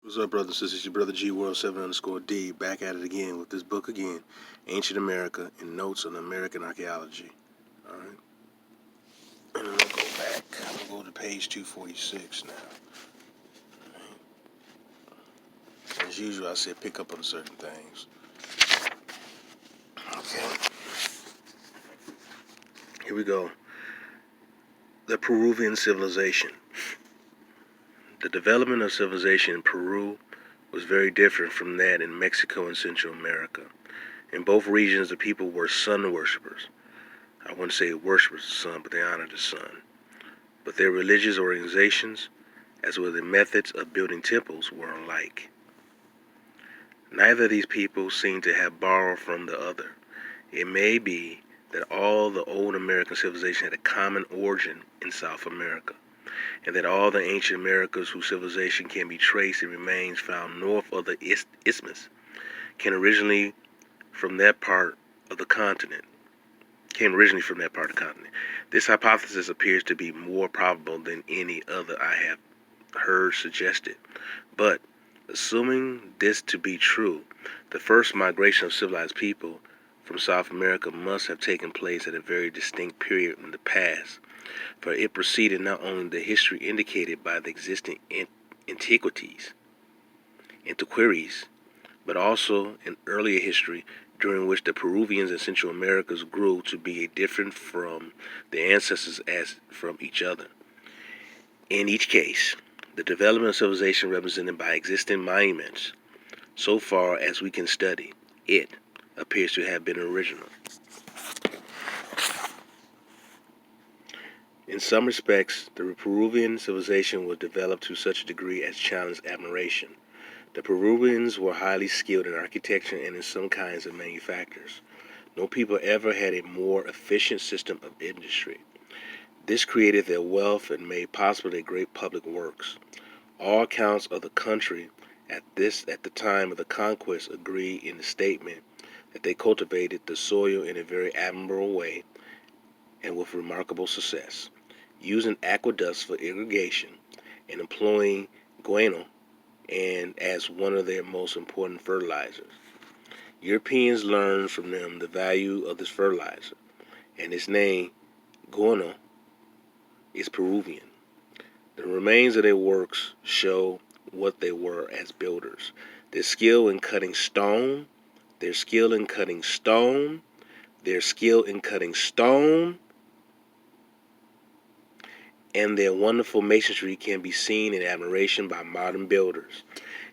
What's up, brothers? This is your brother G World 7_D, back at it again with this book again, Ancient America and Notes on American Archaeology. Alright. And I'm gonna go back. I'm gonna go to page 246 now. Alright. As usual, I said pick up on certain things. Okay. Here we go. The Peruvian civilization. The development of civilization in Peru was very different from that in Mexico and Central America. In both regions, the people were sun worshippers. I wouldn't say worshippers of the sun, but they honored the sun. But their religious organizations, as well as their methods of building temples, were alike. Neither of these people seemed to have borrowed from the other. It may be that all the old American civilization had a common origin in South America, and that all the ancient Americas whose civilization can be traced in remains found north of the isthmus came originally from that part of the continent. This hypothesis appears to be more probable than any other I have heard suggested. But, assuming this to be true, the first migration of civilized people from South America must have taken place at a very distinct period in the past, for it preceded not only the history indicated by the existing antiquities, but also an earlier history during which the Peruvians and Central Americas grew to be different from their ancestors as from each other. In each case, the development of civilization represented by existing monuments, so far as we can study it, appears to have been original. In some respects, the Peruvian civilization was developed to such a degree as challenged admiration. The Peruvians were highly skilled in architecture and in some kinds of manufactures. No people ever had a more efficient system of industry. This created their wealth and made possible their great public works. All accounts of the country at the time of the conquest agree in the statement that they cultivated the soil in a very admirable way and with remarkable success, using aqueducts for irrigation and employing guano and as one of their most important fertilizers. Europeans learned from them the value of this fertilizer, and its name, guano, is Peruvian. The remains of their works show what they were as builders. Their skill in cutting stone, and their wonderful masonry can be seen in admiration by modern builders,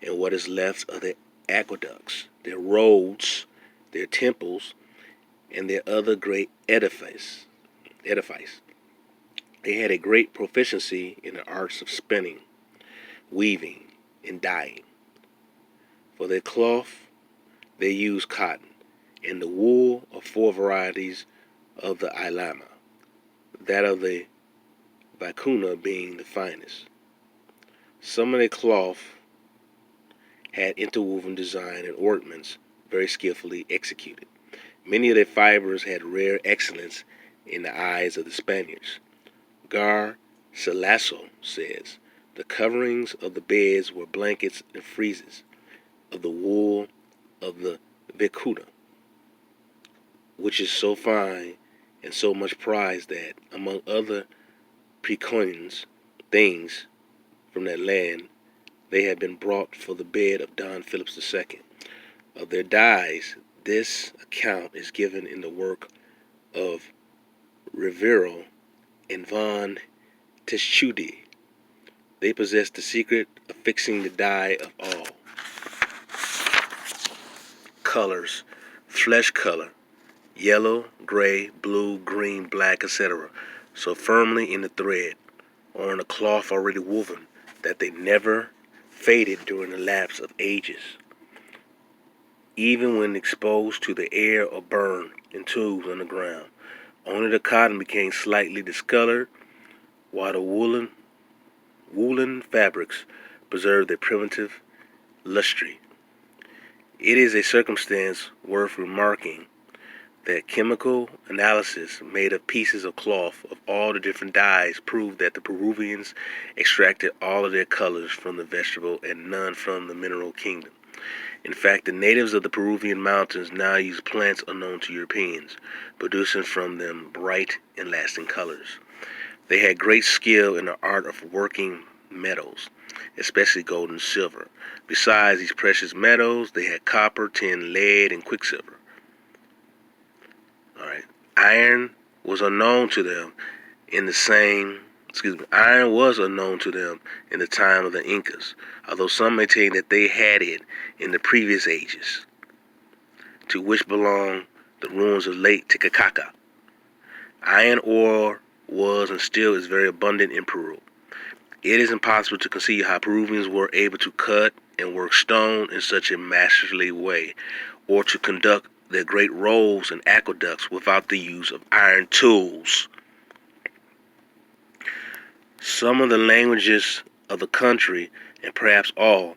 and what is left of their aqueducts, their roads, their temples, and their other great edifice. They had a great proficiency in the arts of spinning, weaving, and dyeing. For their cloth, they used cotton, and the wool of 4 varieties of the ilama, that of the vicuna being the finest. Some of their cloth had interwoven design and ornaments very skillfully executed. Many of their fibers had rare excellence in the eyes of the Spaniards. Garcilaso says, the coverings of the beds were blankets and friezes of the wool of the vicuna, which is so fine and so much prized that, among other preconious things from that land, they had been brought for the bed of Don Phillips II. Of their dyes, this account is given in the work of Rivero and von Teschudi. They possess the secret of fixing the dye of all colors, flesh color, yellow, gray, blue, green, black, etc., so firmly in the thread or in a cloth already woven that they never faded during the lapse of ages. Even when exposed to the air or burned in tubes on the ground, only the cotton became slightly discolored, while the woolen fabrics preserved their primitive lustre. It is a circumstance worth remarking that chemical analysis made of pieces of cloth of all the different dyes proved that the Peruvians extracted all of their colors from the vegetable and none from the mineral kingdom. In fact, the natives of the Peruvian mountains now use plants unknown to Europeans, producing from them bright and lasting colors. They had great skill in the art of working metals, especially gold and silver. Besides these precious metals, they had copper, tin, lead, and quicksilver. All right. Iron was unknown to them in the same Iron was unknown to them in the time of the Incas, although some maintain that they had it in the previous ages, to which belong the ruins of Lake Titicaca. Iron ore was and still is very abundant in Peru. It is impossible to conceive how Peruvians were able to cut and work stone in such a masterly way, or to conduct their great roads and aqueducts without the use of iron tools. Some of the languages of the country, and perhaps all,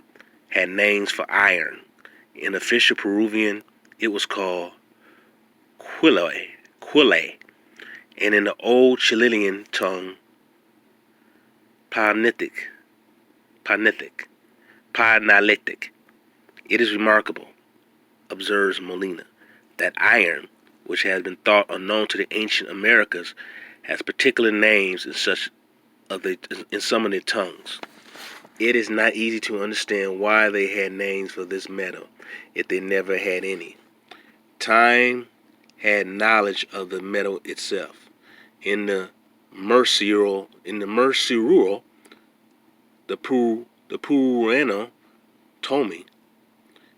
had names for iron. In official Peruvian, it was called quille, and in the old Chilean tongue, panalitic. It is remarkable, observes Molina, that iron, which has been thought unknown to the ancient Americas, has particular names in some of their tongues. It is not easy to understand why they had names for this metal, if they never had any. Time had knowledge of the metal itself. In the Mercirural, the Purano Tomi,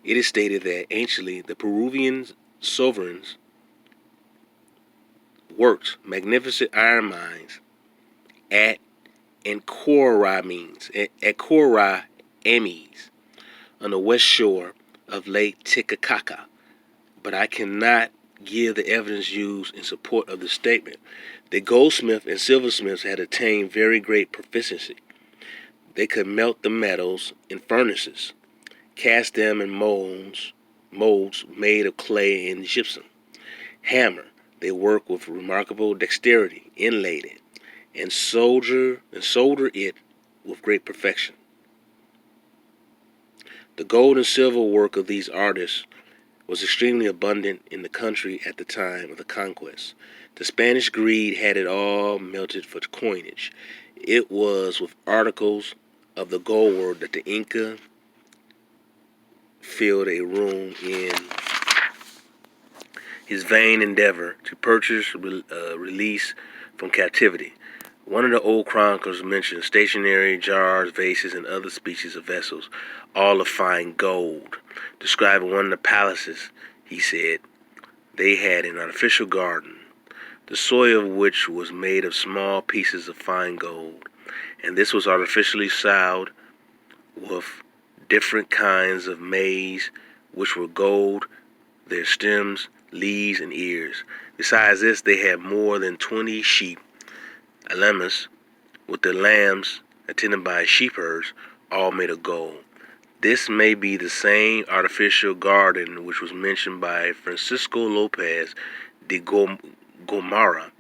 it is stated that anciently the Peruvian sovereigns worked magnificent iron mines at Coramies on the west shore of Lake Titicaca, but I cannot give the evidence used in support of the statement. The goldsmiths and silversmiths had attained very great proficiency. They could melt the metals in furnaces, cast them in molds made of clay and gypsum. Hammer, they worked with remarkable dexterity, inlaid it, and solder it with great perfection. The gold and silver work of these artists was extremely abundant in the country at the time of the conquest. The Spanish greed had it all melted for coinage. It was with articles of the gold work that the Inca filled a room in his vain endeavor to purchase release from captivity. One of the old chroniclers mentions stationery, jars, vases, and other species of vessels, all of fine gold. Describing one of the palaces, he said, they had an artificial garden, the soil of which was made of small pieces of fine gold, and this was artificially sowed with different kinds of maize, which were gold, their stems, leaves, and ears. Besides this, they had more than 20 sheep, llamas, with their lambs attended by sheepherds, all made of gold. This may be the same artificial garden which was mentioned by Francisco Lopez de Gomara,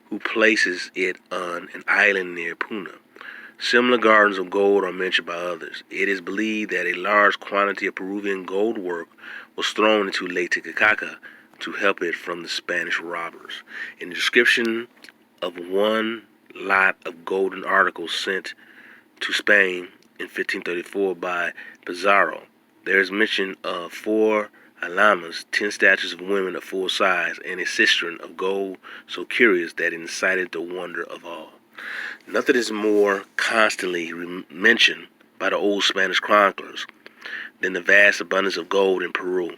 who places it on an island near Puna. Similar gardens of gold are mentioned by others. It is believed that a large quantity of Peruvian gold work was thrown into Lake Titicaca to help it from the Spanish robbers. In the description of one lot of golden articles sent to Spain in 1534 by Pizarro, there is mention of 4 llamas, 10 statues of women of full size, and a cistern of gold so curious that it incited the wonder of all. Nothing is more constantly mentioned by the old Spanish chroniclers than the vast abundance of gold in Peru.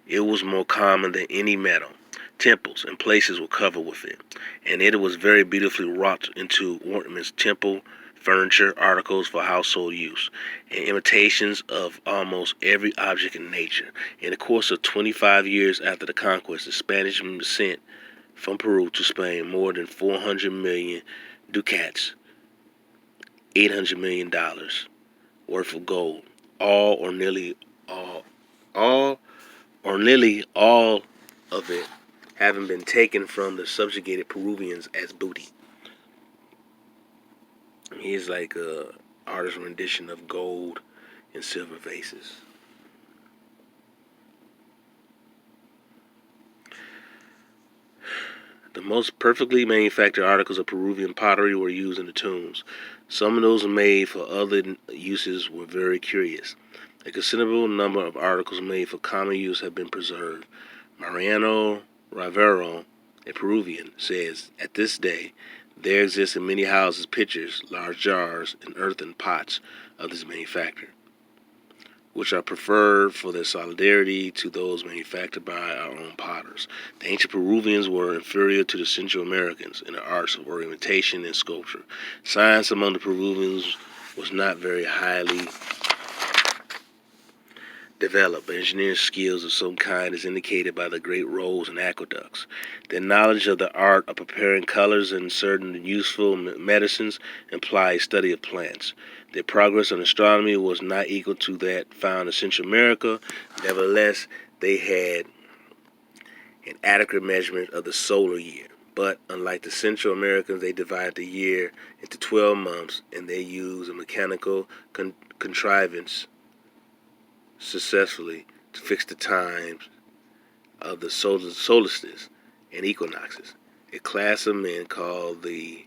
It was more common than any metal. Temples and places were covered with it, and it was very beautifully wrought into ornaments, temple furniture, articles for household use, and imitations of almost every object in nature. In the course of 25 years after the conquest, the Spanish sent from Peru to Spain more than 400 million ducats, $800 million worth of gold, all or nearly all of it having been taken from the subjugated Peruvians as booty. Here's like a artist's rendition of gold and silver vases. The most perfectly manufactured articles of Peruvian pottery were used in the tombs. Some of those made for other uses were very curious. A considerable number of articles made for common use have been preserved. Mariano Rivero, a Peruvian, says, at this day, there exist in many houses pitchers, large jars, and earthen pots of this manufacture, which are preferred for their solidarity to those manufactured by our own potters. The ancient Peruvians were inferior to the Central Americans in the arts of ornamentation and sculpture. Science among the Peruvians was not very highly developed, but engineering skills of some kind is indicated by the great roads and aqueducts. Their knowledge of the art of preparing colors and certain useful medicines implies study of plants. Their progress in astronomy was not equal to that found in Central America. Nevertheless, they had an adequate measurement of the solar year. But unlike the Central Americans, they divided the year into 12 months, and they used a mechanical contrivance successfully to fix the times of the solstices and equinoxes. A class of men called the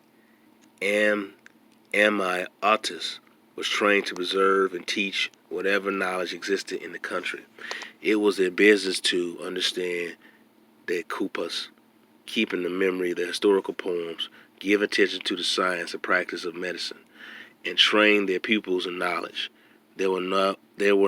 Amiotas was trained to preserve and teach whatever knowledge existed in the country. It was their business to understand their kupas, keep in the memory their historical poems, give attention to the science and practice of medicine, and train their pupils in knowledge. They were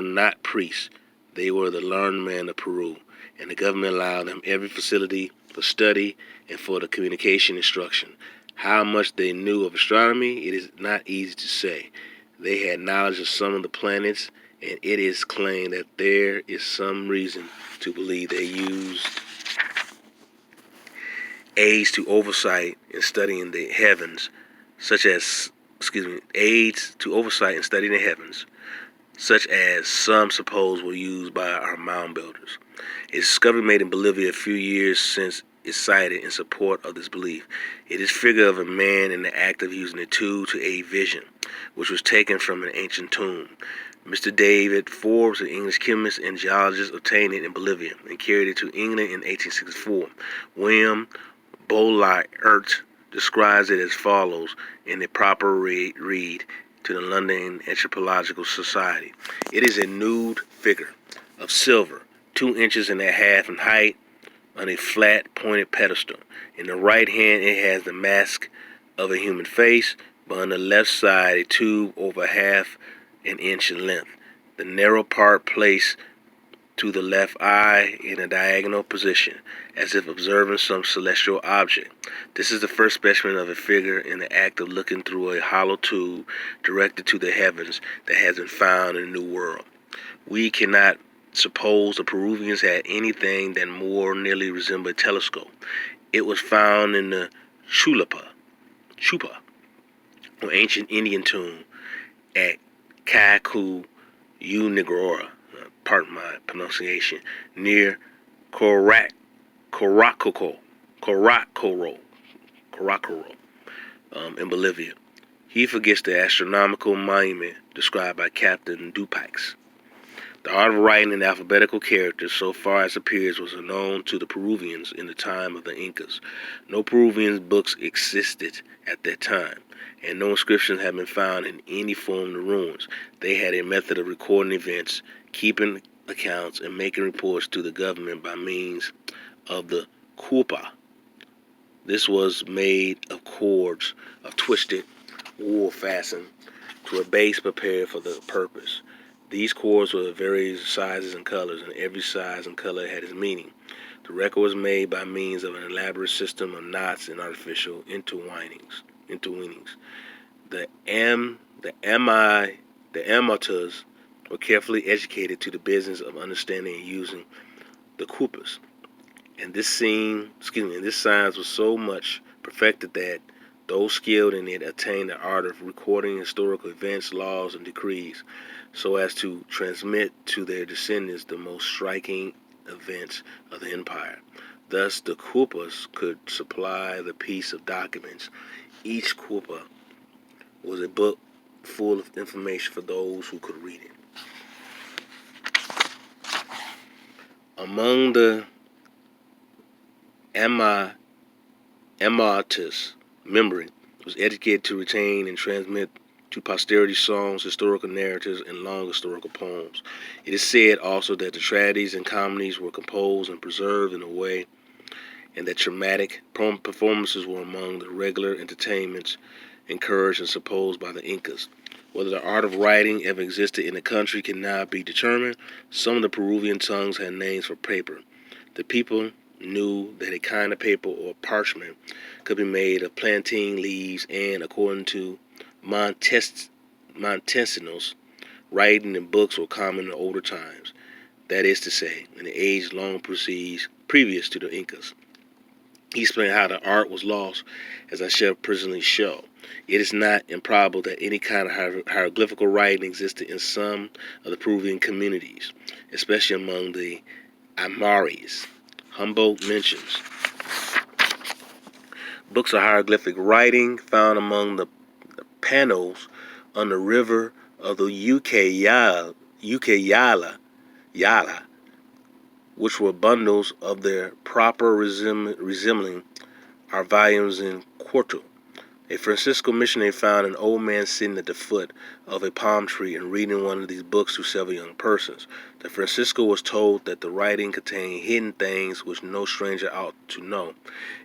not priests. They were the learned men of Peru, and the government allowed them every facility for study and for the communication instruction. How much they knew of astronomy, it is not easy to say. They had knowledge of some of the planets, and it is claimed that there is some reason to believe they used aids to oversight in studying the heavens, aids to oversight in studying the heavens, such as some suppose were used by our mound builders. A discovery made in Bolivia a few years since is cited in support of this belief. It is figure of a man in the act of using a tool to aid vision, which was taken from an ancient tomb. Mr. David Forbes, an English chemist and geologist, obtained it in Bolivia and carried it to England in 1864. William Bolyart describes it as follows in a proper read to the London Anthropological Society. It is a nude figure of silver, 2 inches and a half in height, on a flat, pointed pedestal. In the right hand, it has the mask of a human face, but on the left side, a tube over half an inch in length. The narrow part placed to the left eye in a diagonal position, as if observing some celestial object. This is the first specimen of a figure in the act of looking through a hollow tube directed to the heavens that has been found in the New World. We cannot suppose the Peruvians had anything that more nearly resembled a telescope. It was found in the Chupa, or ancient Indian tomb at Cacu Unigora, pardon my pronunciation, near Coracoro, in Bolivia. He forgets the astronomical monument described by Captain Dupax. The art of writing in alphabetical characters, so far as appears, was unknown to the Peruvians in the time of the Incas. No Peruvian books existed at that time, and no inscriptions have been found in any form in the ruins. They had a method of recording events, keeping accounts, and making reports to the government by means of the culpa. This was made of cords of twisted wool fastened to a base prepared for the purpose. These cords were of various sizes and colors, and every size and color had its meaning. The record was made by means of an elaborate system of knots and artificial intertwinings. The amateurs were carefully educated to the business of understanding and using the culpas. And this science was so much perfected that those skilled in it attained the art of recording historical events, laws, and decrees, so as to transmit to their descendants the most striking events of the empire. Thus, the quilpas could supply the piece of documents. Each quilpa was a book full of information for those who could read it. Among the Amatus memory was educated to retain and transmit to posterity songs, historical narratives, and long historical poems. It is said also that the tragedies and comedies were composed and preserved in a way, and that dramatic performances were among the regular entertainments encouraged and supposed by the Incas. Whether the art of writing ever existed in the country cannot be determined. Some of the Peruvian tongues had names for paper. The people knew that a kind of paper or parchment could be made of plantain leaves, and according to Montesinos, writing and books were common in older times, that is to say, in the age long previous to the Incas. He explained how the art was lost, as I shall presently show. It is not improbable that any kind of hieroglyphical writing existed in some of the Peruvian communities, especially among the Aymaras. Humboldt mentions books of hieroglyphic writing found among the Panos on the river of the Ucayala, which were bundles of their proper resembling our volumes in quarto. A Francisco missionary found an old man sitting at the foot of a palm tree and reading one of these books to several young persons. The Francisco was told that the writing contained hidden things which no stranger ought to know.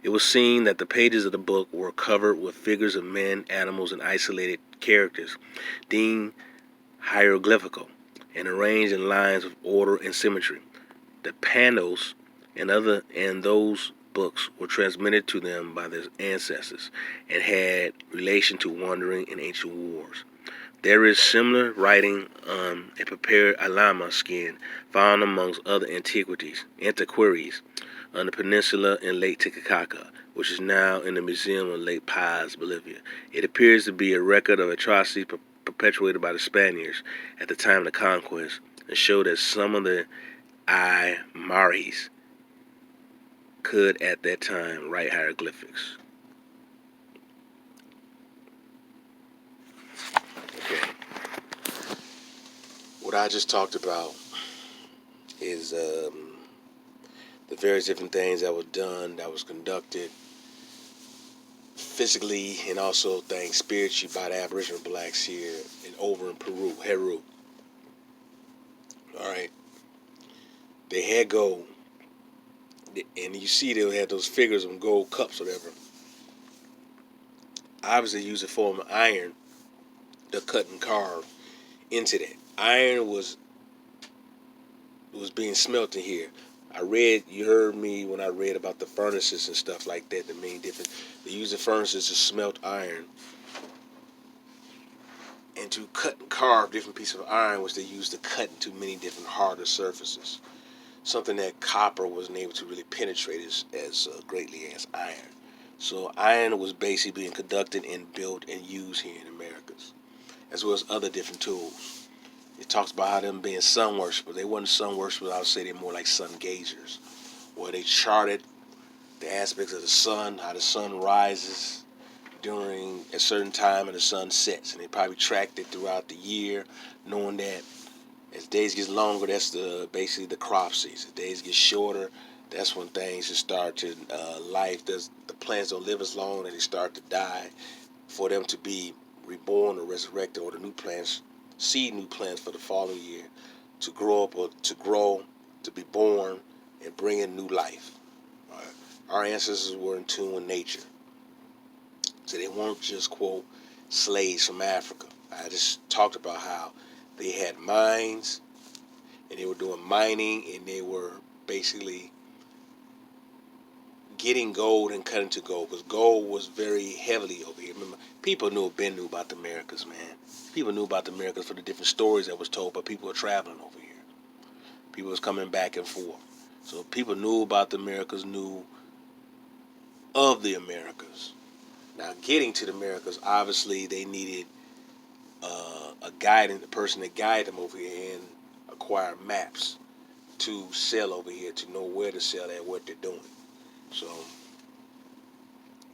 It was seen that the pages of the book were covered with figures of men, animals, and isolated characters, deemed hieroglyphical, and arranged in lines of order and symmetry. The Panos and those books were transmitted to them by their ancestors and had relation to wandering in ancient wars. There is similar writing on a prepared alama skin found amongst other antiquities on the peninsula in Lake Titicaca, which is now in the Museum of Lake Paz, Bolivia. It appears to be a record of atrocities perpetuated by the Spaniards at the time of the conquest, and show that some of the Aymaras could at that time write hieroglyphics. Okay. What I just talked about is the various different things that were done, that was conducted physically and also things spiritually by the Aboriginal blacks here and over in Peru, Heru. All right. They had gold, and you see they had those figures of gold cups or whatever. Obviously, use a form of iron to cut and carve into that. Iron was being smelted here. You heard me when I read about the furnaces and stuff like that, the main difference. They use the furnaces to smelt iron and to cut and carve different pieces of iron, which they used to cut into many different harder surfaces. Something that copper wasn't able to really penetrate as greatly as iron. So iron was basically being conducted and built and used here in Americas, as well as other different tools. It talks about how them being sun worshippers. They weren't sun worshippers, I would say they're more like sun gazers, where they charted the aspects of the sun, how the sun rises during a certain time and the sun sets. And they probably tracked it throughout the year, knowing that as days get longer, that's basically the crop season. As days get shorter, that's when things just start to the plants don't live as long and they start to die for them to be reborn or resurrected, or the new plants, seed new plants for the following year to grow up or to grow, to be born and bring in new life. Our ancestors were in tune with nature. So they weren't just, quote, slaves from Africa. I just talked about how they had mines and they were doing mining and they were basically getting gold and cutting to gold, because gold was very heavily over here. Remember, people knew about the Americas, man. People knew about the Americas for the different stories that was told, but people were traveling over here. People was coming back and forth. So people knew about the Americas, knew of the Americas. Now, getting to the Americas, obviously, they needed a person to guide them over here and acquire maps to sell over here, to know where to sell and what they're doing. So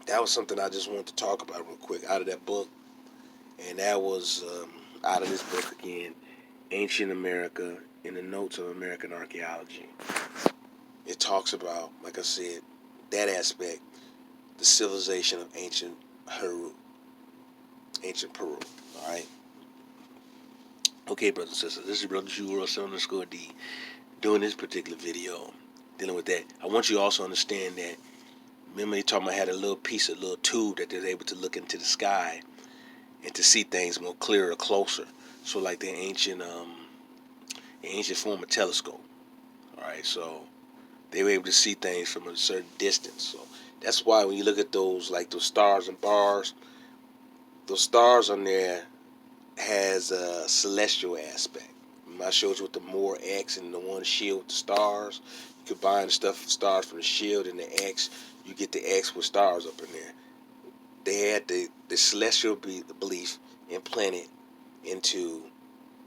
that was something I just wanted to talk about real quick out of that book, and that was out of this book again, Ancient America in the Notes of American Archaeology. It talks about, like I said, that aspect, the civilization of ancient Heru, ancient Peru. All right. Okay, brothers and sisters, this is Brother Jew 7_D doing this particular video, dealing with that. I want you to also understand that, remember they talking about had a little piece, a little tube that they're able to look into the sky and to see things more clearer, closer. So like the ancient form of telescope. All right, so they were able to see things from a certain distance. So that's why when you look at those, like those stars and bars, those stars on there has a celestial aspect. I showed you with the Moore X and the one shield with the stars. You combine the stars from the shield and the X, you get the X with stars up in there. They had the celestial belief implanted into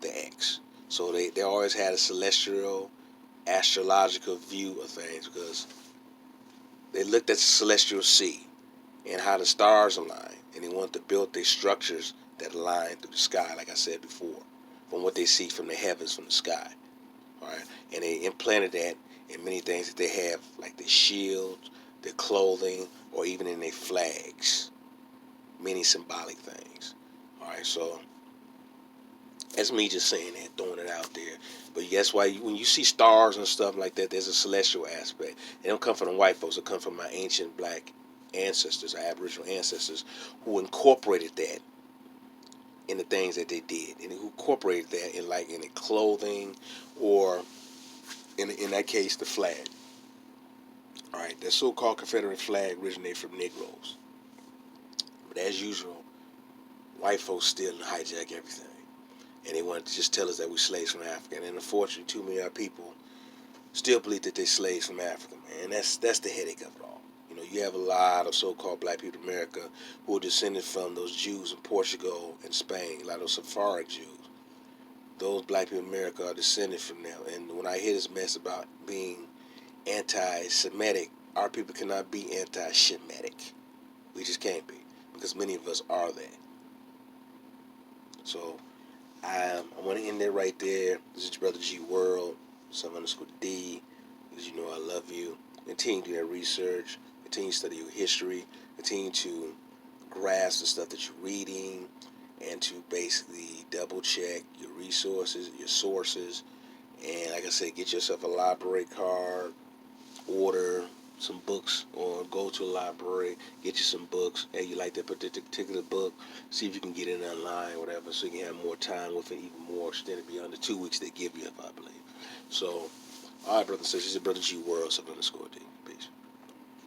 the X. So they always had a celestial, astrological view of things because they looked at the celestial sea and how the stars align, and they wanted to build their structures that align through the sky, like I said before, from what they see from the heavens, from the sky. All right, and they implanted that in many things that they have, like their shields, their clothing, or even in their flags. Many symbolic things. All right, so that's me just saying that, throwing it out there. But that's why when you see stars and stuff like that, there's a celestial aspect. They don't come from the white folks. They come from my ancient black ancestors, our Aboriginal ancestors, who incorporated that in the things that they did, and who incorporated that in like in the clothing, or in that case, the flag. All right, that so-called Confederate flag originated from Negroes, but as usual, white folks steal and hijack everything, and they want to just tell us that we're slaves from Africa. And unfortunately, too many of our people still believe that they're slaves from Africa, man. That's the headache of it all. You know, you have a lot of so-called black people in America who are descended from those Jews in Portugal and Spain, a lot of those Sephardic Jews. Those black people in America are descended from them. And when I hear this mess about being anti-Semitic, our people cannot be anti-Shemitic. We just can't be, because many of us are that. So I want to end it right there. This is Brother G World, 7_D, because you know I love you. Continue to do that research. Continue to study your history. Continue to grasp the stuff that you're reading, and to basically double check your resources, your sources. And like I said, get yourself a library card, order some books, or go to a library, get you some books. Hey, you like that particular book, see if you can get it online, whatever, so you can have more time with it, even more extended beyond the 2 weeks they give you, if I believe. So, all right, brothers and sisters, this is Brother G World, 7_D.